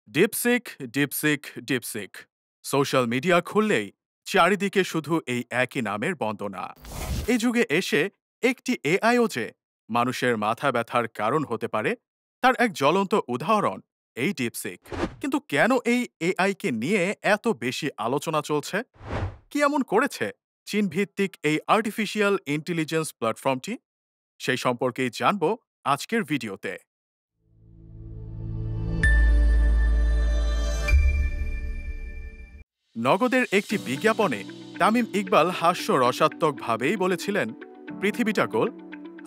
DeepSeek, DeepSeek, DeepSeek. Social media খুললেই চারিদিকে শুধু এই একই নামের বন্দনা। এই যুগে এসে একটি এআইও যে মানুষের মাথা ব্যথার কারণ হতে পারে, তার এক জ্বলন্ত উদাহরণ এই ডিপসিক। কিন্তু কেন এই এআইকে নিয়ে এত বেশি আলোচনা চলছে? কি এমন করেছে চীন ভিত্তিক এই আর্টিফিশিয়াল ইন্টেলিজেন্স প্ল্যাটফর্মটি? সেই সম্পর্কেই জানবো আজকের ভিডিওতে। নগদের একটি বিজ্ঞাপনে তামিম ইকবাল হাস্যরসাত্মকভাবেই বলেছিলেন, পৃথিবীটা গোল,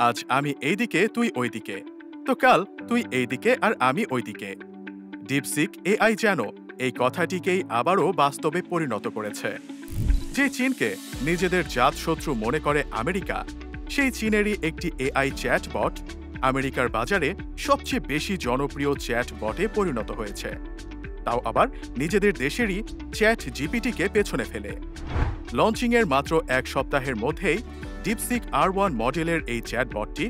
আজ আমি এইদিকে তুই ওইদিকে, তো কাল তুই এইদিকে আর আমি ওইদিকে। ডিপসিক এআই যেন এই কথাটিকেই আবারও বাস্তবে পরিণত করেছে। যে চীনকে নিজেদের জাতশত্রু মনে করে আমেরিকা, সেই চীনেরই একটি এআই চ্যাটবট আমেরিকার বাজারে সবচেয়ে বেশি জনপ্রিয় চ্যাটবটে পরিণত হয়েছে, তাও আবার নিজেদের দেশেরই চ্যাট জিপিটিকে পেছনে ফেলে। লঞ্চিংয়ের মাত্র এক সপ্তাহের মধ্যেই ডিপসিক R1 মডেলের এই চ্যাটবটটি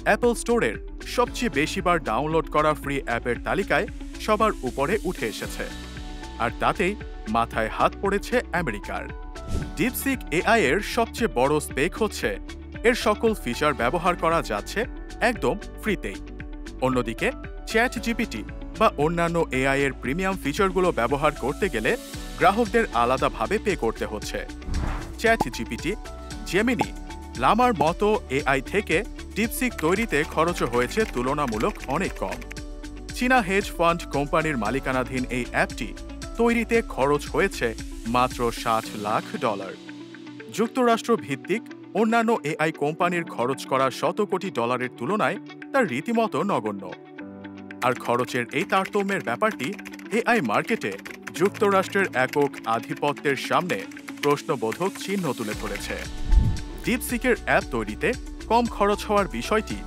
অ্যাপল স্টোরের সবচেয়ে বেশিবার ডাউনলোড করা ফ্রি অ্যাপের তালিকায় সবার উপরে উঠে এসেছে। আর তাতেই মাথায় হাত পড়েছে আমেরিকার। ডিপসিক এআই এর সবচেয়ে বড় স্পেক হচ্ছে এর সকল ফিচার ব্যবহার করা যাচ্ছে একদম ফ্রিতেই। অন্যদিকে চ্যাট জিপিটি বা অন্যান্য এআই এর প্রিমিয়াম ফিচারগুলো ব্যবহার করতে গেলে গ্রাহকদের আলাদাভাবে পে করতে হচ্ছে। চ্যাট জিপিটি, জেমিনি, লামার মতো এআই থেকে ডিপসিক তৈরিতে খরচ হয়েছে তুলনামূলক অনেক কম। চীনা হেজ ফান্ড কোম্পানির মালিকানাধীন এই অ্যাপটি তৈরিতে খরচ হয়েছে মাত্র $60 লাখ। যুক্তরাষ্ট্র ভিত্তিক অন্যান্য এআই কোম্পানির খরচ করা $100 কোটি তুলনায় তার রীতিমতো নগণ্য। আর খরচের এই তারতম্যের ব্যাপারটি এআই মার্কেটে যুক্তরাষ্ট্রের একক আধিপত্যের সামনে প্রশ্নবোধক চিহ্ন তুলে ধরেছে। ডিপসিকের অ্যাপ তৈরিতে কম খরচ হওয়ার বিষয়টি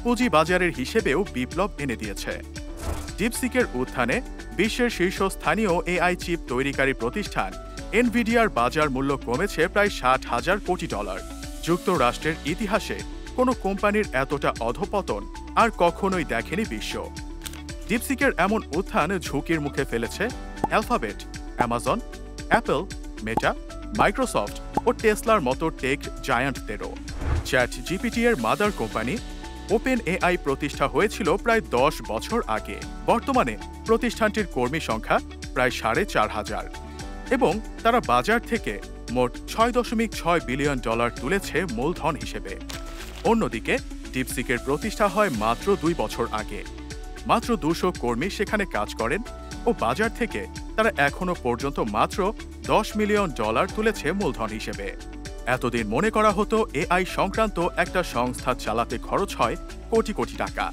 পুঁজিবাজারের হিসেবেও বিপ্লব এনে দিয়েছে। ডিপসিকের উত্থানে বিশ্বের শীর্ষস্থানীয় এআই চিপ তৈরিকারী প্রতিষ্ঠান এনভিডিয়ার বাজার মূল্য কমেছে প্রায় $60,000 কোটি। যুক্তরাষ্ট্রের ইতিহাসে কোনো কোম্পানির এতটা অধঃপতন আর কখনোই দেখেনি বিশ্ব। ডিপসিকের এমন উত্থান ঝুঁকির মুখে ফেলেছে অ্যালফাবেট, অ্যামাজন, অ্যাপল, মেটা, মাইক্রোসফট ও টেসলার মতো টেক জায়ান্টদেরও। চ্যাট জিপিটি এর মাদার কোম্পানি ওপেন এআই প্রতিষ্ঠা হয়েছিল প্রায় 10 বছর আগে। বর্তমানে প্রতিষ্ঠানটির কর্মী সংখ্যা প্রায় $4,500 এবং তারা বাজার থেকে মোট $6.6 বিলিয়ন তুলেছে মূলধন হিসেবে। অন্যদিকে ডিপসিকের প্রতিষ্ঠা হয় মাত্র 2 বছর আগে। মাত্র 200 কর্মী সেখানে কাজ করেন ও বাজার থেকে তারা এখনো পর্যন্ত মাত্র $10 মিলিয়ন তুলেছে মূলধন হিসেবে। এতদিন মনে করা হতো এআই সংক্রান্ত একটা সংস্থা চালাতে খরচ হয় কোটি কোটি টাকা।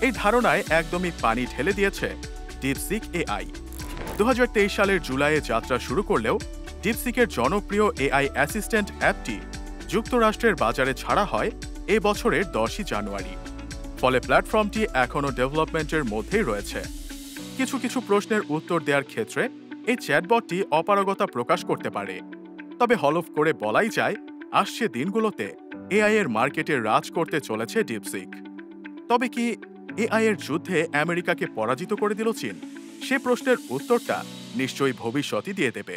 এই ধারণায় একদমই পানি ঢেলে দিয়েছে ডিপসিক এআই। 2023 সালের জুলাইয়ে যাত্রা শুরু করলেও ডিপসিকের জনপ্রিয় এআই অ্যাসিস্ট্যান্ট অ্যাপটি যুক্তরাষ্ট্রের বাজারে ছাড়া হয় এ বছরের 10 জানুয়ারি। ফলে প্ল্যাটফর্মটি এখনও ডেভেলপমেন্টের মধ্যেই রয়েছে। কিছু কিছু প্রশ্নের উত্তর দেওয়ার ক্ষেত্রে এই চ্যাটবটটি অপারগতা প্রকাশ করতে পারে। তবে হলফ করে বলাই যায়, আসছে দিনগুলোতে এআই এর মার্কেটে রাজ করতে চলেছে ডিপসিক। তবে কি এআই এর যুদ্ধে আমেরিকাকে পরাজিত করে দিল চীন? সে প্রশ্নের উত্তরটা নিশ্চয়ই ভবিষ্যতই দিয়ে দেবে।